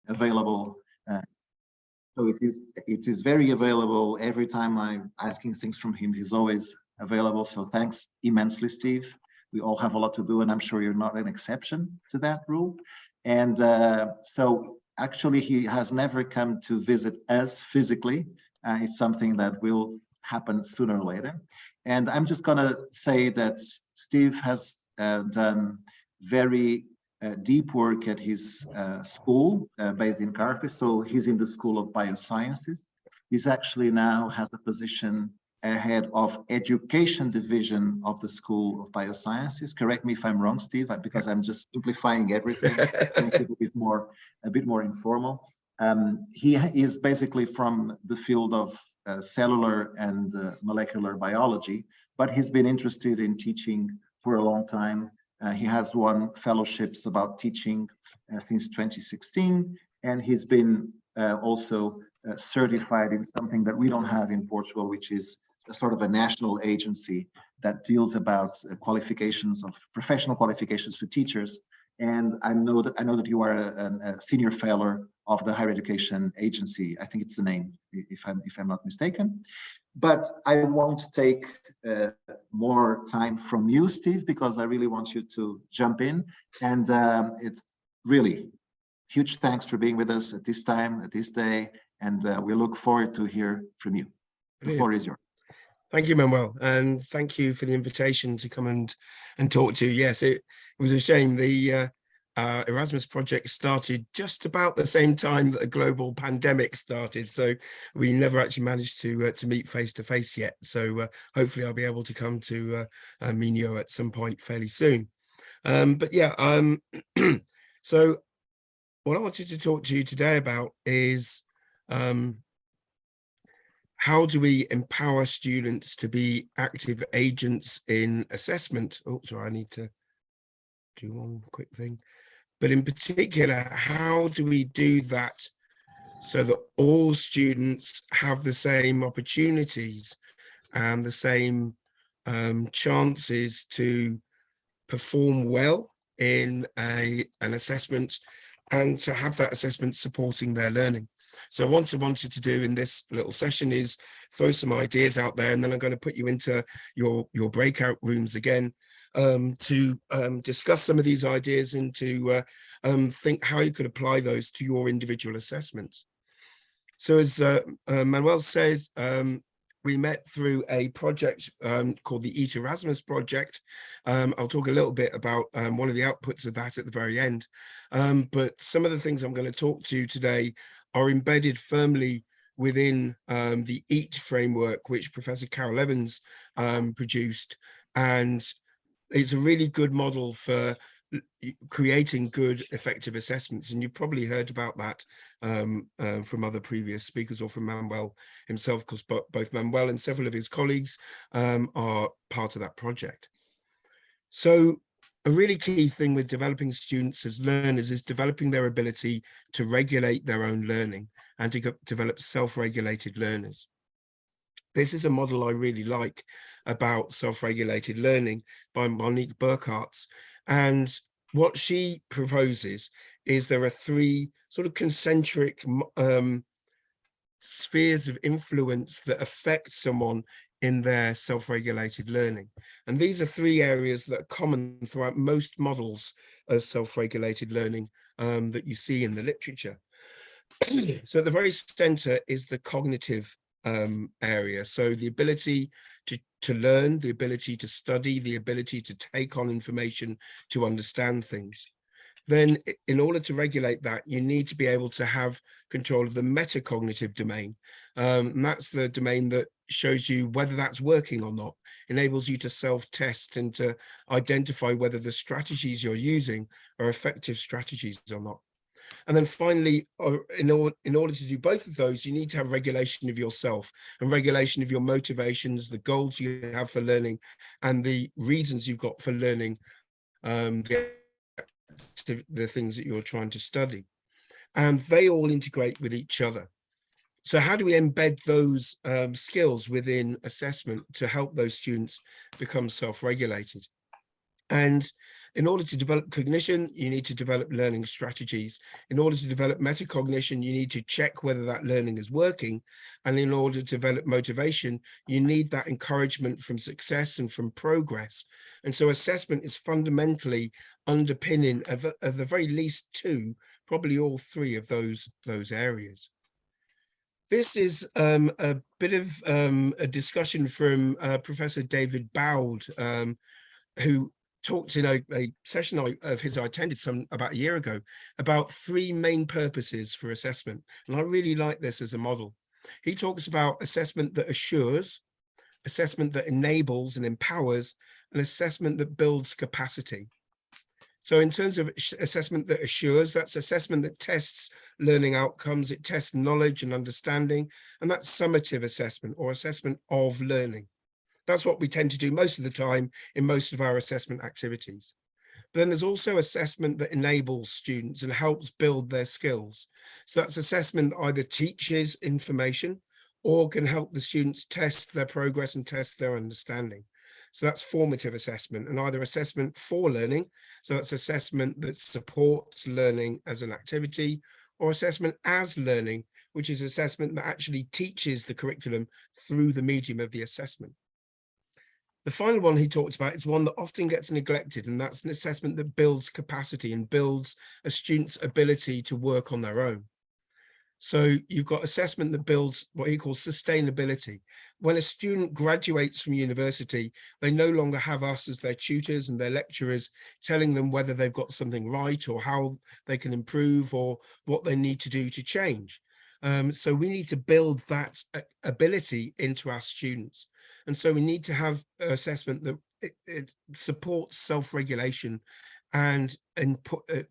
available. So it is very available. Every time I'm asking things from him, he's always available. So thanks immensely, Steve. We all have a lot to do, and I'm sure you're not an exception to that rule. And so actually, he has never come to visit us physically. It's something that will happen sooner or later. And I'm just going to say that Steve has done very deep work at his school based in Cardiff. So he's in the School of Biosciences. He's actually now has a position ahead of education division of the School of Biosciences. Correct me if I'm wrong, Steve, because I'm just simplifying everything, make it a bit more informal. He is basically from the field of cellular and molecular biology, but he's been interested in teaching for a long time. He has won fellowships about teaching since 2016, and he's been also certified in something that we don't have in Portugal, which is a sort of a national agency that deals about qualifications of professional qualifications for teachers. And I know that you are a senior fellow of the Higher Education Agency. I think it's the name, if I'm not mistaken. But I won't take more time from you, Steve, because I really want you to jump in. And it's really huge thanks for being with us at this time, at this day, and we look forward to hear from you. The floor is yours. Thank you, Manuel, and thank you for the invitation to come and talk to you. Yes, it was a shame. The Erasmus project started just about the same time that a global pandemic started, so we never actually managed to meet face to face yet. So hopefully I'll be able to come to Minho at some point fairly soon. But yeah, so what I wanted to talk to you today about is how do we empower students to be active agents in assessment? Oh, sorry, I need to do one quick thing. But in particular, how do we do that so that all students have the same opportunities and the same chances to perform well in an assessment and to have that assessment supporting their learning? So what I wanted to do in this little session is throw some ideas out there, and then I'm going to put you into your breakout rooms again to discuss some of these ideas and to think how you could apply those to your individual assessments. So as Manuel says, we met through a project called the Eat Erasmus project. I'll talk a little bit about one of the outputs of that at the very end. But some of the things I'm going to talk to today are embedded firmly within the EAT framework, which Professor Carol Evans produced. And it's a really good model for creating good, effective assessments. And you've probably heard about that from other previous speakers or from Manuel himself, because both Manuel and several of his colleagues are part of that project. So a really key thing with developing students as learners is developing their ability to regulate their own learning and to develop self-regulated learners. This is a model I really like about self-regulated learning by Monique Burkhardt. And what she proposes is there are three sort of concentric spheres of influence that affect someone in their self-regulated learning. And these are three areas that are common throughout most models of self-regulated learning that you see in the literature. So at the very center is the cognitive area. So the ability to learn, the ability to study, the ability to take on information, to understand things. Then in order to regulate that, you need to be able to have control of the metacognitive domain. And that's the domain that shows you whether that's working or not, enables you to self-test and to identify whether the strategies you're using are effective strategies or not. And then finally, in order to do both of those, you need to have regulation of yourself and regulation of your motivations, the goals you have for learning, and the reasons you've got for learning the things that you're trying to study. And they all integrate with each other. So how do we embed those skills within assessment to help those students become self-regulated? And in order to develop cognition, you need to develop learning strategies. In order to develop metacognition, you need to check whether that learning is working. And in order to develop motivation, you need that encouragement from success and from progress. And so assessment is fundamentally underpinning at the very least two, probably all three of those areas. This is a bit of a discussion from Professor David Bowd, who talked in a session of his I attended about a year ago about three main purposes for assessment. And I really like this as a model. He talks about assessment that assures, assessment that enables and empowers, and assessment that builds capacity. So in terms of assessment that assures, that's assessment that tests learning outcomes, it tests knowledge and understanding, and that's summative assessment or assessment of learning. That's what we tend to do most of the time in most of our assessment activities. But then there's also assessment that enables students and helps build their skills. So that's assessment that either teaches information or can help the students test their progress and test their understanding. So that's formative assessment, and either assessment for learning, so that's assessment that supports learning as an activity, or assessment as learning, which is assessment that actually teaches the curriculum through the medium of the assessment. The final one he talked about is one that often gets neglected, and that's an assessment that builds capacity and builds a student's ability to work on their own. So you've got assessment that builds what he calls sustainability. When a student graduates from university, they no longer have us as their tutors and their lecturers telling them whether they've got something right or how they can improve or what they need to do to change. So we need to build that ability into our students. And so we need to have assessment that it supports self-regulation and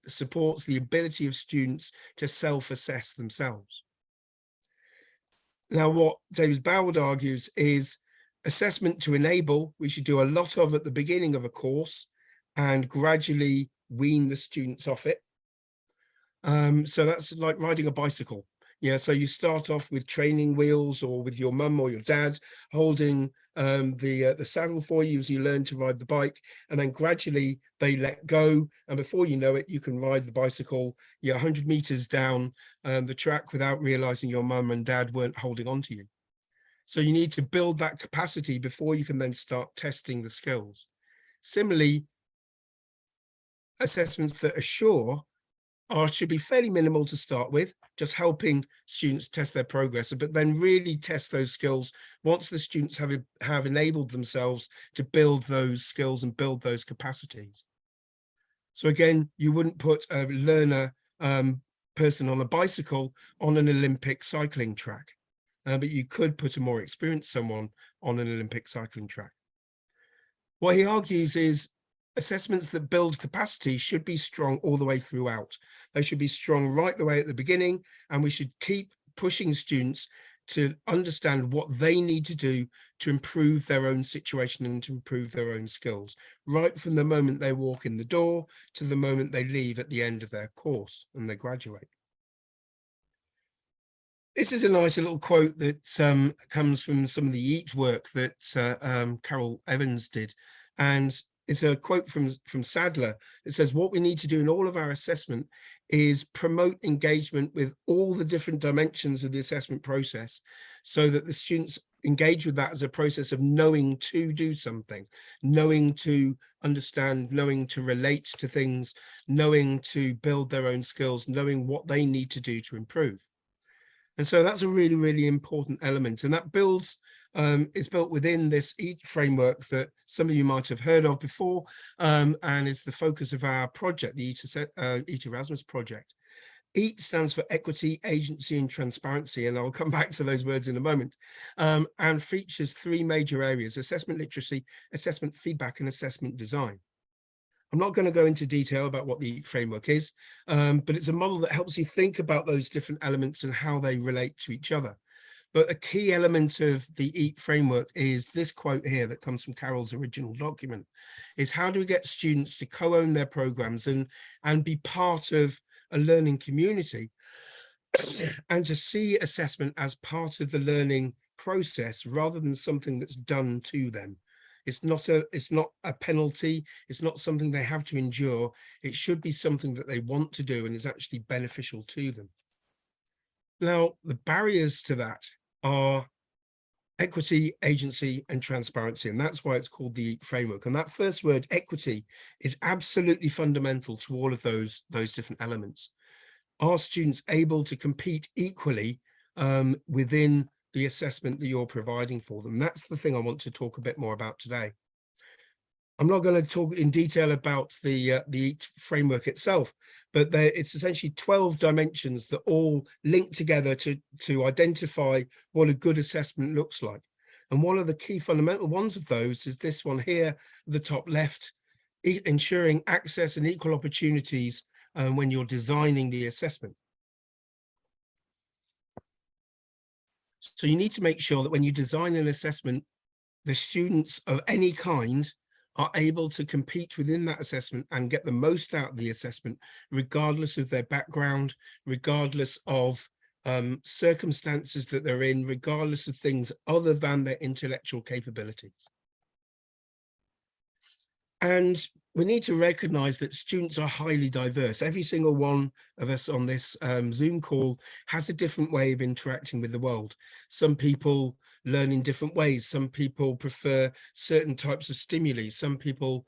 supports the ability of students to self-assess themselves. Now, what David Bowd argues is assessment to enable, we should do a lot of at the beginning of a course and gradually wean the students off it. So that's like riding a bicycle. Yeah, so you start off with training wheels or with your mum or your dad holding the saddle for you as you learn to ride the bike, and then gradually they let go, and before you know it, you can ride the bicycle 100 meters down the track without realizing your mum and dad weren't holding on to you. So you need to build that capacity before you can then start testing the skills. Similarly, assessments that assure should be fairly minimal to start with, just helping students test their progress, but then really test those skills once the students have enabled themselves to build those skills and build those capacities. So again, you wouldn't put a learner person on a bicycle on an Olympic cycling track, but you could put a more experienced someone on an Olympic cycling track. What he argues is assessments that build capacity should be strong all the way throughout. They should be strong right the way at the beginning, and we should keep pushing students to understand what they need to do to improve their own situation and to improve their own skills, right from the moment they walk in the door to the moment they leave at the end of their course and they graduate. This is a nice little quote that comes from some of the EAT work that Carol Evans did, and it's a quote from Sadler. It says, what we need to do in all of our assessment is promote engagement with all the different dimensions of the assessment process so that the students engage with that as a process of knowing to do something, knowing to understand, knowing to relate to things, knowing to build their own skills, knowing what they need to do to improve. And so that's a really, really important element. And that is built within this EAT framework that some of you might have heard of before, and is the focus of our project, the EAT Erasmus project. EAT stands for equity, agency, and transparency, and I'll come back to those words in a moment, and features three major areas: assessment literacy, assessment feedback, and assessment design. I'm not going to go into detail about what the EAT framework is, but it's a model that helps you think about those different elements and how they relate to each other. But a key element of the EAT framework is this quote here that comes from Carol's original document, is how do we get students to co-own their programs and be part of a learning community and to see assessment as part of the learning process rather than something that's done to them. It's not a penalty. It's not something they have to endure. It should be something that they want to do and is actually beneficial to them. Now, the barriers to that are equity, agency, and transparency, and that's why it's called the framework. And that first word, equity, is absolutely fundamental to all of those different elements. Are students able to compete equally within the assessment that you're providing for them? That's the thing I want to talk a bit more about today. I'm not going to talk in detail about the framework itself, but it's essentially 12 dimensions that all link together to identify what a good assessment looks like. And one of the key fundamental ones of those is this one here, the top left, ensuring access and equal opportunities when you're designing the assessment. So you need to make sure that when you design an assessment, the students of any kind are able to compete within that assessment and get the most out of the assessment, regardless of their background, regardless of circumstances that they're in, regardless of things other than their intellectual capabilities. And we need to recognize that students are highly diverse. Every single one of us on this Zoom call has a different way of interacting with the world. Some people learn in different ways. Some people prefer certain types of stimuli. Some people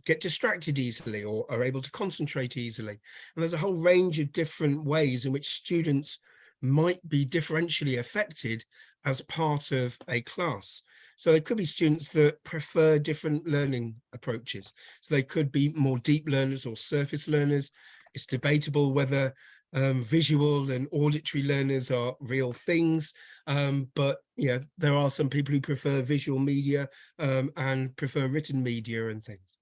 get distracted easily or are able to concentrate easily. And there's a whole range of different ways in which students might be differentially affected as part of a class. So there could be students that prefer different learning approaches. So they could be more deep learners or surface learners. It's debatable whether visual and auditory learners are real things, but there are some people who prefer visual media and prefer written media and things.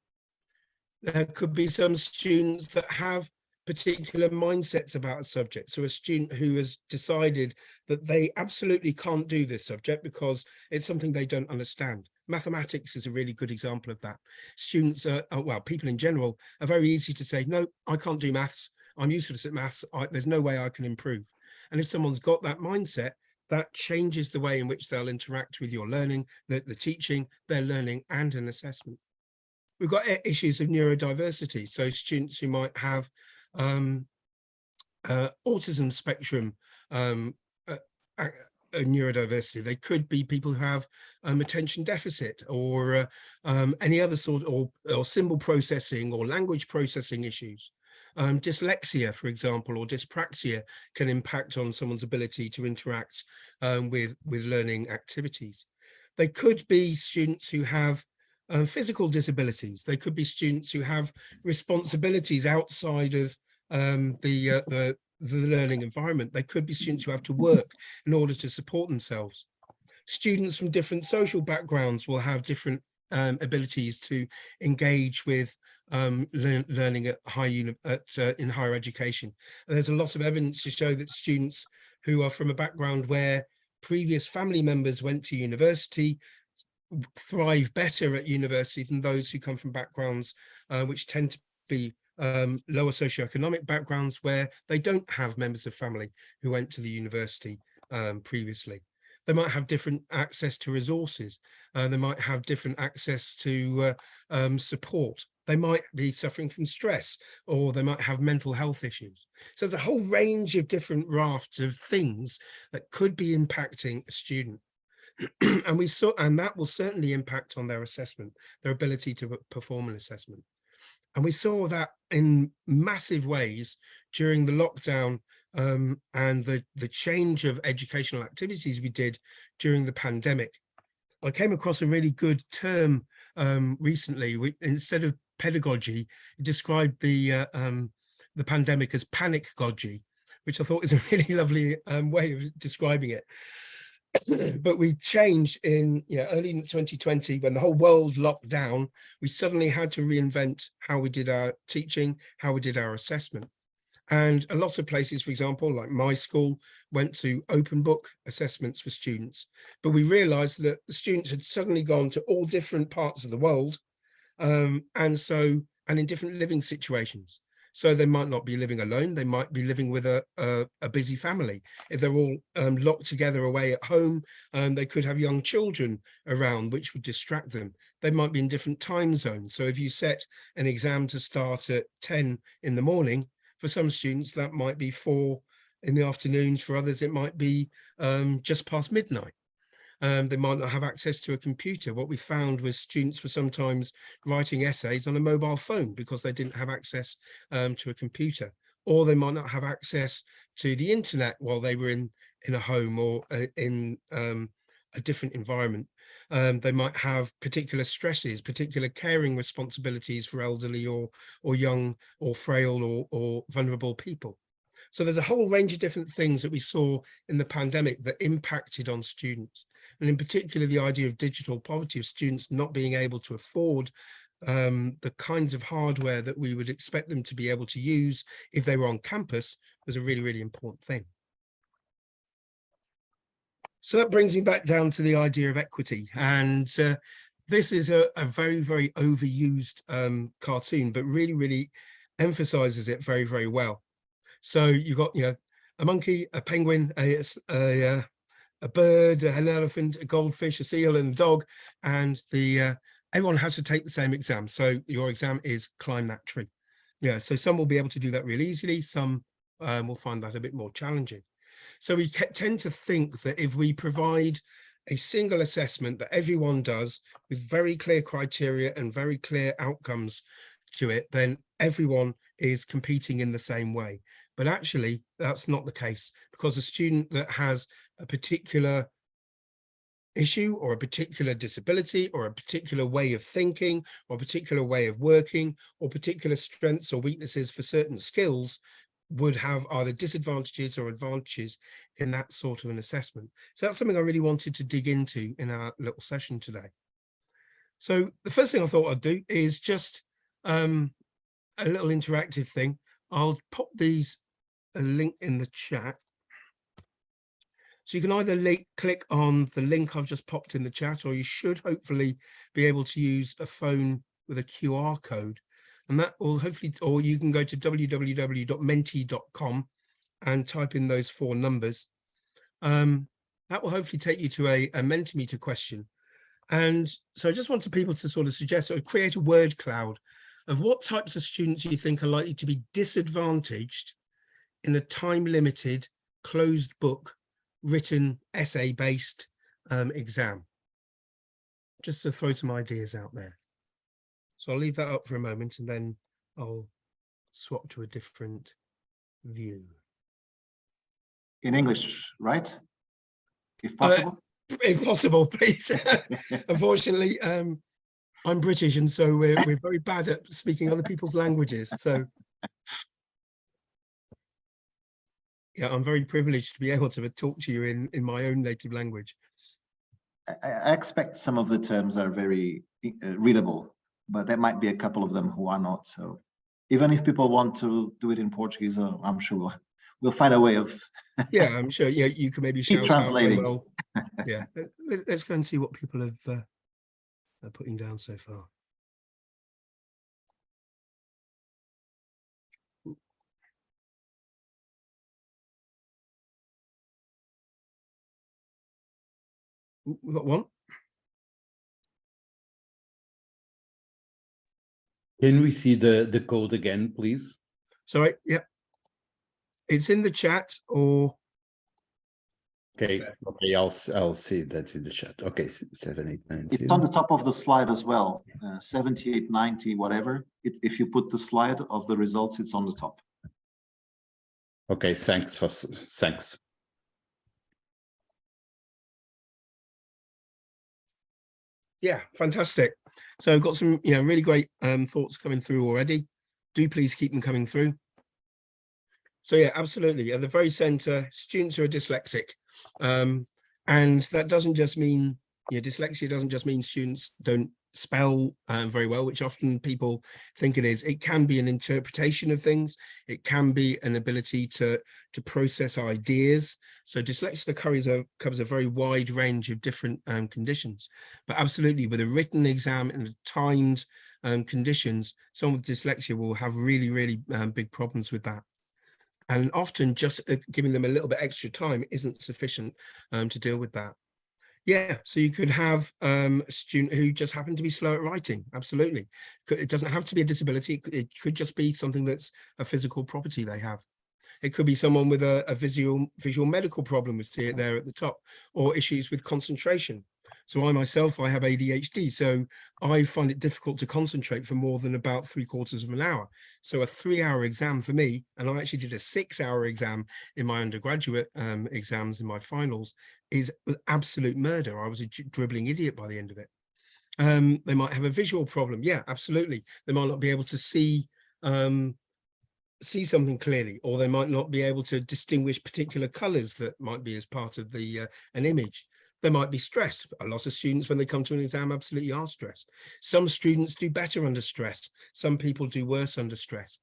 There could be some students that have particular mindsets about a subject. So a student who has decided that they absolutely can't do this subject because it's something they don't understand. Mathematics is a really good example of that. Students well, people in general are very easy to say, no, I can't do maths. I'm useless at maths. There's no way I can improve. And if someone's got that mindset, that changes the way in which they'll interact with your learning, the teaching, their learning, and an assessment. We've got issues of neurodiversity. So students who might have autism spectrum neurodiversity. They could be people who have attention deficit or any other sort, or symbol processing or language processing issues. Dyslexia, for example, or dyspraxia can impact on someone's ability to interact with learning activities. They could be students who have physical disabilities. They could be students who have responsibilities outside of the learning environment. They could be students who have to work in order to support themselves. Students from different social backgrounds will have different abilities to engage with learning at in higher education. And there's a lot of evidence to show that students who are from a background where previous family members went to university thrive better at university than those who come from backgrounds which tend to be lower socioeconomic backgrounds where they don't have members of family who went to the university previously. They might have different access to resources. They might have different access to support. They might be suffering from stress, or they might have mental health issues. So there's a whole range of different rafts of things that could be impacting a student. And that will certainly impact on their assessment, their ability to perform an assessment. And we saw that in massive ways during the lockdown and the change of educational activities we did during the pandemic. I came across a really good term recently. Instead of pedagogy, it described the pandemic as panic-gogy, which I thought is a really lovely way of describing it. But we changed in early 2020, when the whole world locked down. We suddenly had to reinvent how we did our teaching, how we did our assessment. And a lot of places, for example, like my school, went to open book assessments for students. But we realized that the students had suddenly gone to all different parts of the world, and in different living situations. So they might not be living alone. They might be living with a busy family. If they're all locked together away at home, they could have young children around, which would distract them. they might be in different time zones. So if you set an exam to start at 10 in the morning, for some students, that might be 4 in the afternoons. For others, it might be just past midnight. They might not have access to a computer. What we found was students were sometimes writing essays on a mobile phone because they didn't have access to a computer, or they might not have access to the internet while they were in a home or in a different environment. They might have particular stresses, particular caring responsibilities for elderly or young or frail or vulnerable people. So there's a whole range of different things that we saw in the pandemic that impacted on students. And in particular, the idea of digital poverty, of students not being able to afford the kinds of hardware that we would expect them to be able to use if they were on campus, was a really, really important thing. So that brings me back down to the idea of equity. And this is a very, very overused cartoon, but really, really emphasizes it very, very well. So you've got, a monkey, a penguin, a bird, an elephant, a goldfish, a seal, and a dog, and everyone has to take the same exam. So your exam is climb that tree. Yeah, so some will be able to do that really easily. Some will find that a bit more challenging. So we tend to think that if we provide a single assessment that everyone does with very clear criteria and very clear outcomes to it, then everyone is competing in the same way. But actually, that's not the case, because a student that has a particular issue or a particular disability or a particular way of thinking or a particular way of working or particular strengths or weaknesses for certain skills would have either disadvantages or advantages in that sort of an assessment. So that's something I really wanted to dig into in our little session today. So the first thing I thought I'd do is just a little interactive thing. I'll pop a link in the chat. So you can either click on the link I've just popped in the chat, or you should hopefully be able to use a phone with a QR code. And that will hopefully, or you can go to www.menti.com and type in those 4 numbers. That will hopefully take you to a Mentimeter question. And so I just wanted people to sort of suggest or create a word cloud of what types of students you think are likely to be disadvantaged in a time-limited, closed book, written essay-based exam. Just to throw some ideas out there. So I'll leave that up for a moment and then I'll swap to a different view. In English, right? If possible. If possible, please. Unfortunately, I'm British, and so we're very bad at speaking other people's languages. So yeah, I'm very privileged to be able to talk to you in my own native language. I expect some of the terms are very readable, but there might be a couple of them who are not. So even if people want to do it in Portuguese, I'm sure we'll find a way of. Yeah, I'm sure. Yeah, you can maybe keep shout translating. out. Well, yeah, let's go and see what people are putting down so far. We've got one. Can we see the code again, please? Sorry, yeah. It's in the chat, or Okay, okay, I'll see that in the chat. Okay, 7890. It's on the top of the slide as well. 7890, whatever. If you put the slide of the results, it's on the top. Okay, thanks. Yeah, fantastic. So I've got some really great thoughts coming through already. Do please keep them coming through. So yeah, absolutely. At the very center, students who are dyslexic. And that doesn't just mean, dyslexia doesn't just mean students don't spell very well, which often people think it is. It can be an interpretation of things. It can be an ability to process ideas. So dyslexia covers a very wide range of different conditions. But absolutely, with a written exam and timed conditions, someone with dyslexia will have really, really big problems with that. And often just giving them a little bit extra time isn't sufficient to deal with that. Yeah, so you could have a student who just happened to be slow at writing. Absolutely. It doesn't have to be a disability. It could just be something that's a physical property they have. It could be someone with a visual medical problem, we see it there at the top, or issues with concentration. So I myself, I have ADHD, so I find it difficult to concentrate for more than about 3/4 of an hour. So a 3-hour exam for me, and I actually did a 6-hour exam in my undergraduate exams in my finals, is absolute murder. I was a dribbling idiot by the end of it. They might have a visual problem. Yeah, absolutely. They might not be able to see something clearly, or they might not be able to distinguish particular colors that might be as part of the an image. They might be stressed. A lot of students, when they come to an exam, absolutely are stressed. Some students do better under stress. Some people do worse under stress.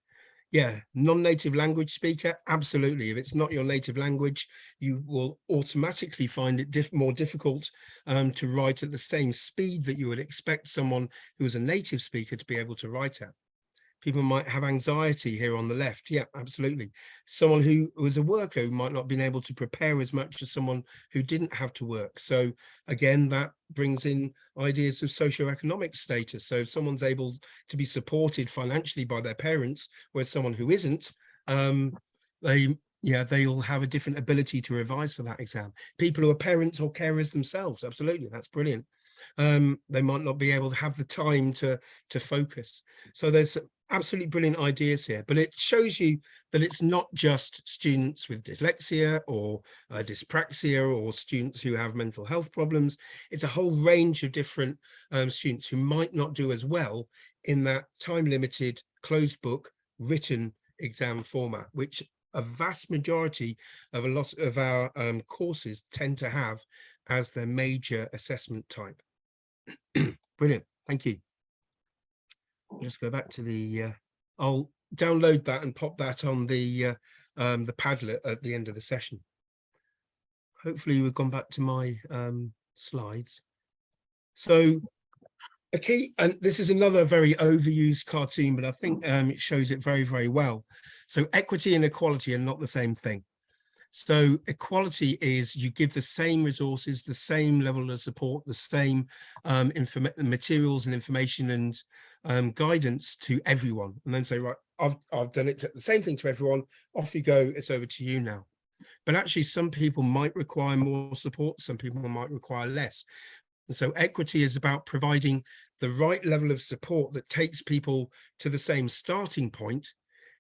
Yeah, non-native language speaker, absolutely. If it's not your native language, you will automatically find it more difficult to write at the same speed that you would expect someone who is a native speaker to be able to write at. People might have anxiety here on the left. Yeah, absolutely. Someone who was a worker who might not have been able to prepare as much as someone who didn't have to work. So again, that brings in ideas of socioeconomic status. So if someone's able to be supported financially by their parents, whereas someone who isn't, they'll have a different ability to revise for that exam. People who are parents or carers themselves, absolutely, that's brilliant. They might not be able to have the time to focus. So there's absolutely brilliant ideas here, but it shows you that it's not just students with dyslexia or dyspraxia or students who have mental health problems. It's a whole range of different students who might not do as well in that time-limited, closed book, written exam format, which a vast majority of a lot of our courses tend to have as their major assessment type. Brilliant, thank you. Just go back to the I'll download that and pop that on the Padlet at the end of the session. Hopefully we've gone back to my slides. So a key, and this is another very overused cartoon, but I think it shows it very, very well. So equity and equality are not the same thing. So equality is you give the same resources, the same level of support, the same materials and information and guidance to everyone, and then say, right, I've done it, the same thing to everyone, off you go, it's over to you now. But actually some people might require more support, some people might require less. And so equity is about providing the right level of support that takes people to the same starting point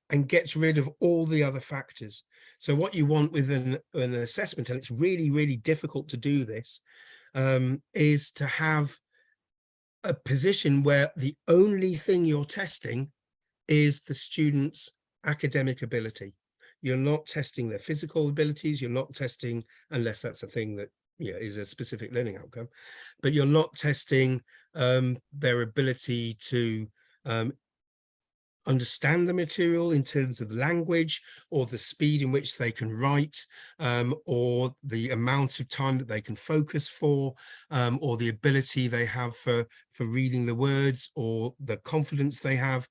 and gets rid of all the other factors. So what you want with an assessment, and it's really, really difficult to do this, is to have a position where the only thing you're testing is the student's academic ability. You're not testing their physical abilities. You're not testing, unless that's a thing that is a specific learning outcome, but you're not testing their ability to understand the material in terms of language, or the speed in which they can write, or the amount of time that they can focus for, or the ability they have for reading the words, or the confidence they have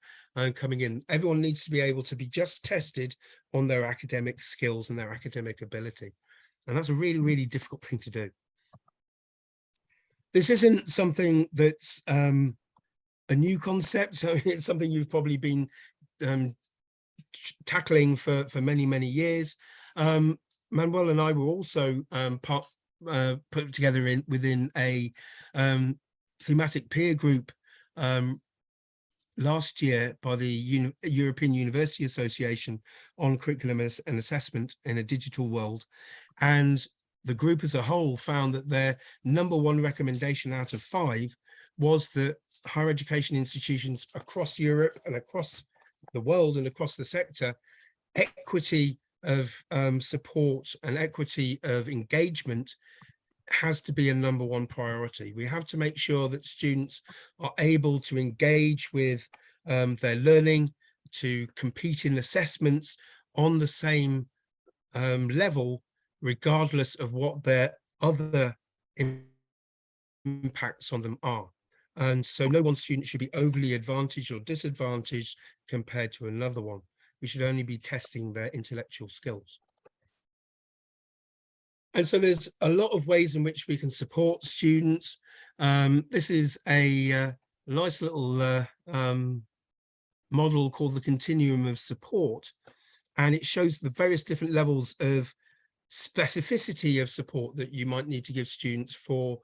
coming in. Everyone needs to be able to be just tested on their academic skills and their academic ability. And that's a really, really difficult thing to do. This isn't something that's a new concept. So it's something you've probably been tackling for many, many years. Manuel and I were also put together within a thematic peer group last year by the European University Association on curriculum and assessment in a digital world. And the group as a whole found that their #1 recommendation out of 5 was that higher education institutions across Europe and across the world and across the sector, equity of support and equity of engagement has to be a #1 priority. We have to make sure that students are able to engage with their learning, to compete in assessments on the same level, regardless of what their other impacts on them are. And so no one student should be overly advantaged or disadvantaged compared to another one. We should only be testing their intellectual skills. And so there's a lot of ways in which we can support students. This is a nice little model called the continuum of support, and it shows the various different levels of specificity of support that you might need to give students for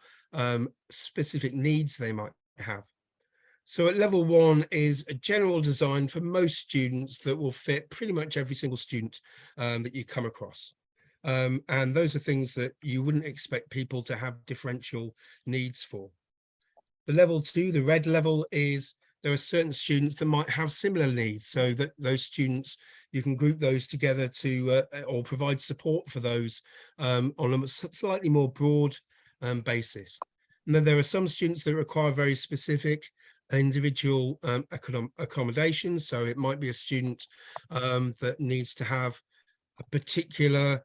specific needs they might have. So at level 1 is a general design for most students that will fit pretty much every single student that you come across. And those are things that you wouldn't expect people to have differential needs for. The level 2, the red level, is there are certain students that might have similar needs, so that those students, you can group those together to or provide support for those on a slightly more broad basis. And then there are some students that require very specific individual accommodations. So it might be a student that needs to have a particular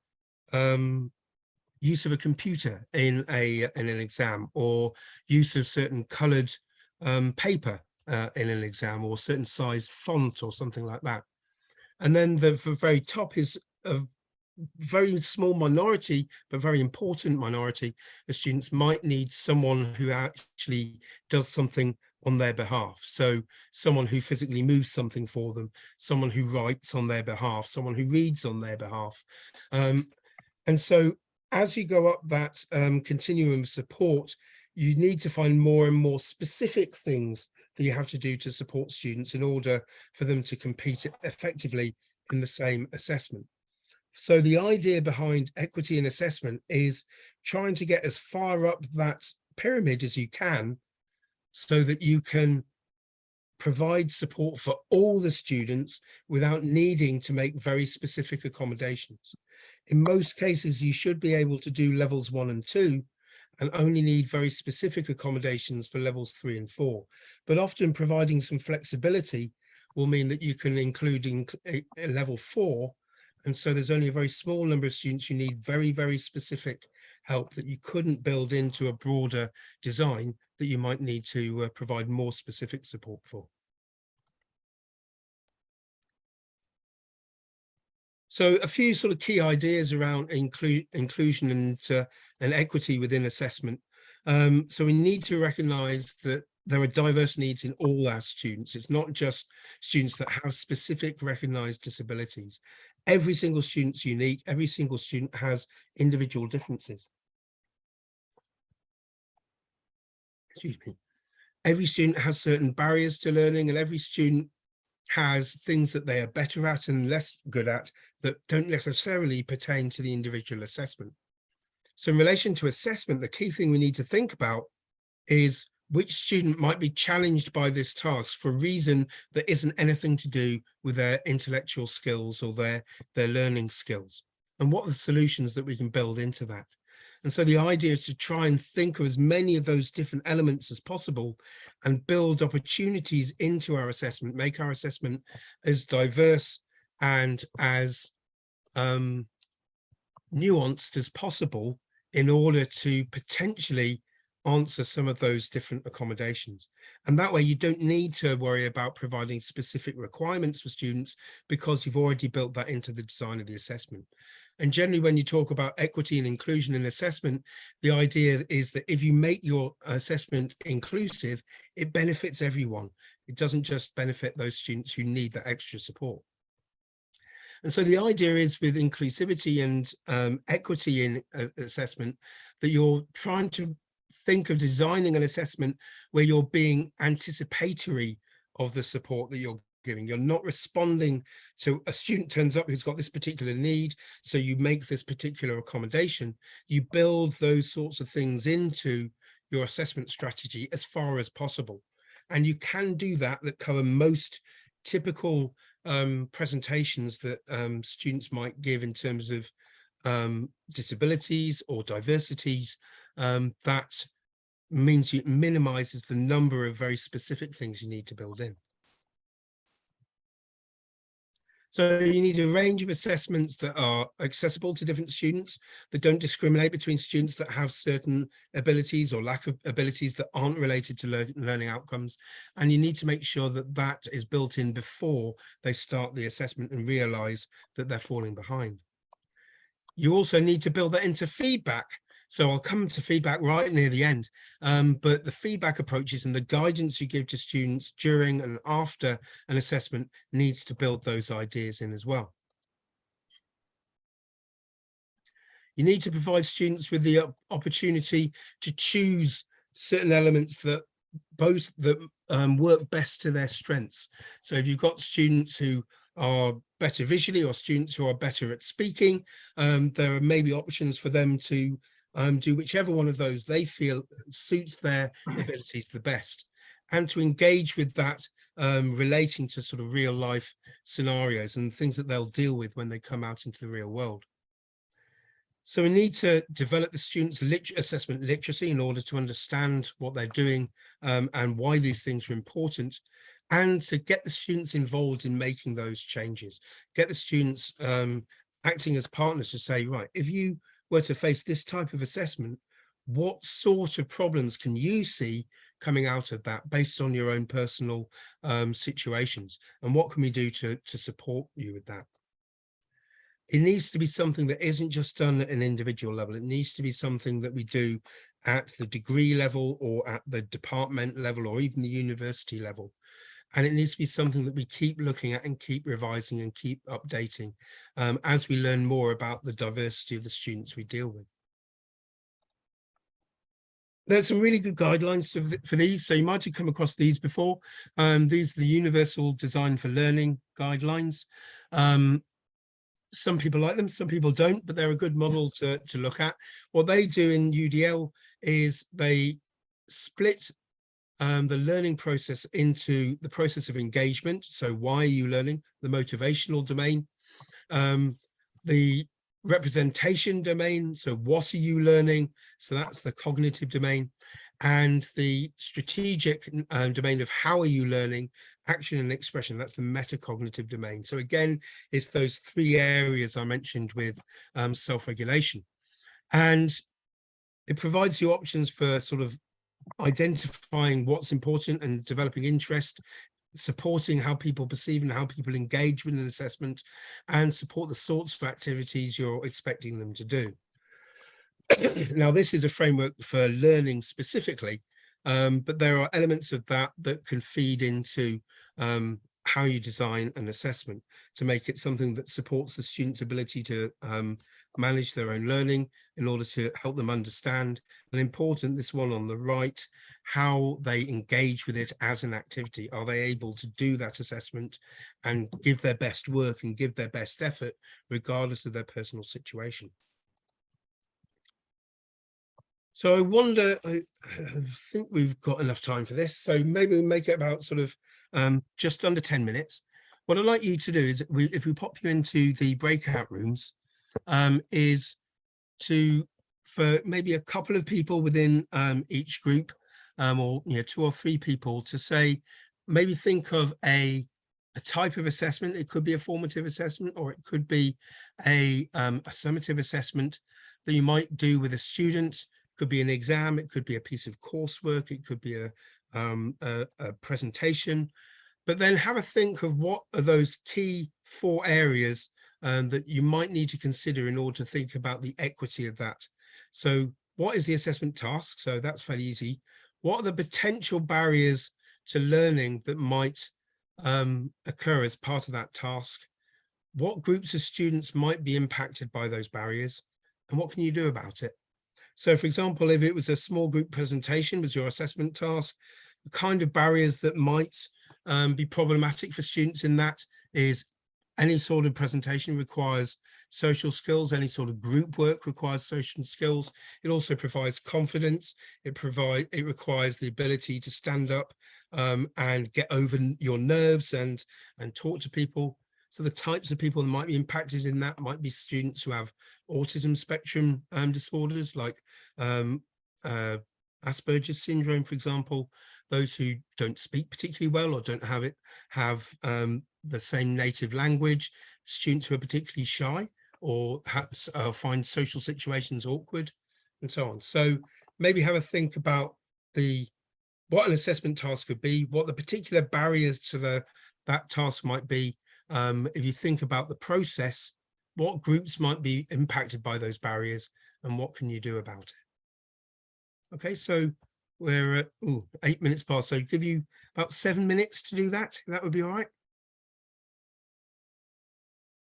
use of a computer in an exam, or use of certain colored paper in an exam, or certain sized font or something like that. And then the very top is a very small minority, but very important minority of students might need someone who actually does something on their behalf. So someone who physically moves something for them, someone who writes on their behalf, someone who reads on their behalf. And so as you go up that continuum of support, you need to find more and more specific things that you have to do to support students in order for them to compete effectively in the same assessment. So the idea behind equity in assessment is trying to get as far up that pyramid as you can, so that you can provide support for all the students without needing to make very specific accommodations. In most cases, you should be able to do levels 1 and 2 and only need very specific accommodations for levels 3 and 4. But often providing some flexibility will mean that you can include a level 4. And so there's only a very small number of students who need very, very specific help that you couldn't build into a broader design that you might need to provide more specific support for. So a few sort of key ideas around inclusion and equity within assessment. So we need to recognize that there are diverse needs in all our students. It's not just students that have specific recognized disabilities. Every single student's unique. Every single student has individual differences. Excuse me. Every student has certain barriers to learning, and every student has things that they are better at and less good at that don't necessarily pertain to the individual assessment. So in relation to assessment, the key thing we need to think about is which student might be challenged by this task for a reason that isn't anything to do with their intellectual skills or their learning skills, and what are the solutions that we can build into that. And so the idea is to try and think of as many of those different elements as possible and build opportunities into our assessment, make our assessment as diverse and as nuanced as possible in order to potentially answer some of those different accommodations. And that way you don't need to worry about providing specific requirements for students, because you've already built that into the design of the assessment. And generally, when you talk about equity and inclusion in assessment, the idea is that if you make your assessment inclusive, it benefits everyone. It doesn't just benefit those students who need that extra support. And so the idea is, with inclusivity and equity in assessment, that you're trying to think of designing an assessment where you're being anticipatory of the support that you're giving. You're not responding to a student turns up who's got this particular need, so you make this particular accommodation. You build those sorts of things into your assessment strategy as far as possible. And you can do that cover most typical presentations that students might give in terms of disabilities or diversities. That means it minimizes the number of very specific things you need to build in. So you need a range of assessments that are accessible to different students, that don't discriminate between students that have certain abilities or lack of abilities that aren't related to learning outcomes. And you need to make sure that that is built in before they start the assessment and realize that they're falling behind. You also need to build that into feedback. So I'll come to feedback right near the end, but the feedback approaches and the guidance you give to students during and after an assessment needs to build those ideas in as well. You need to provide students with the opportunity to choose certain elements that work best to their strengths. So if you've got students who are better visually or students who are better at speaking, there are maybe options for them to do whichever one of those they feel suits their abilities the best, and to engage with that relating to sort of real life scenarios and things that they'll deal with when they come out into the real world. So we need to develop the students' assessment literacy in order to understand what they're doing and why these things are important, and to get the students involved in making those changes, get the students acting as partners to say, right, if you were to face this type of assessment, what sort of problems can you see coming out of that based on your own personal situations, and what can we do to support you with that? It needs to be something that isn't just done at an individual level. It needs to be something that we do at the degree level or at the department level or even the university level. And it needs to be something that we keep looking at and keep revising and keep updating as we learn more about the diversity of the students we deal with. There's some really good guidelines for these. So you might have come across these before. These are the Universal Design for Learning guidelines. Some people like them, some people don't, but they're a good model to look at. What they do in UDL is they split the learning process into the process of engagement. So why are you learning? The motivational domain, the representation domain. So what are you learning? So that's the cognitive domain, and the strategic domain of how are you learning? Action and expression. That's the metacognitive domain. So again, it's those three areas I mentioned with self-regulation, and it provides you options for sort of identifying what's important and developing interest, supporting how people perceive and how people engage with an assessment, and support the sorts of activities you're expecting them to do. Now, this is a framework for learning specifically, but there are elements of that that can feed into how you design an assessment to make it something that supports the student's ability to manage their own learning in order to help them understand, and important, this one on the right, how they engage with it as an activity. Are they able to do that assessment and give their best work and give their best effort regardless of their personal situation? So I wonder, I think we've got enough time for this, so maybe we'll make it about sort of just under 10 minutes. What I'd like you to do is, if we pop you into the breakout rooms, is for maybe a couple of people within each group, or 2 or 3 people, to say, maybe think of a type of assessment. It could be a formative assessment, or it could be a summative assessment that you might do with a student. It could be an exam, it could be a piece of coursework, it could be a presentation. But then have a think of what are those key 4 areas that you might need to consider in order to think about the equity of that. So what is the assessment task? So that's fairly easy. What are the potential barriers to learning that might occur as part of that task? What groups of students might be impacted by those barriers? And what can you do about it? So, for example, if it was a small group presentation was your assessment task, the kind of barriers that might be problematic for students in that is any sort of presentation requires social skills, any sort of group work requires social skills. It also provides confidence. It requires the ability to stand up and get over your nerves and talk to people. So the types of people that might be impacted in that might be students who have autism spectrum disorders, like Asperger's syndrome, for example, those who don't speak particularly well or don't have the same native language, students who are particularly shy or find social situations awkward, and so on. So maybe have a think about what an assessment task could be, what the particular barriers to that task might be. If you think about the process what groups might be impacted by those barriers and what can you do about it. Okay, so we're at 8 minutes past, so give you about 7 minutes to do that. That would be all right.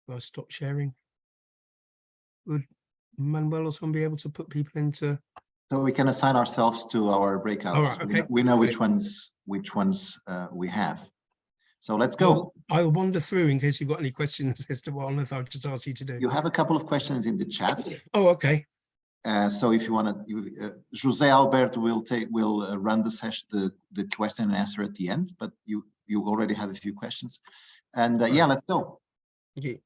I'll stop sharing. Would Manuel or someone be able to put people into? So we can assign ourselves to our breakouts. All right, okay. We know which ones we have. So let's go. I'll wander through in case you've got any questions as to what on earth I've just asked you to do. You have a couple of questions in the chat. Oh, okay. So if you want to, Jose Alberto will run the session, the question and answer at the end. But you already have a few questions, and yeah, let's go. Okay.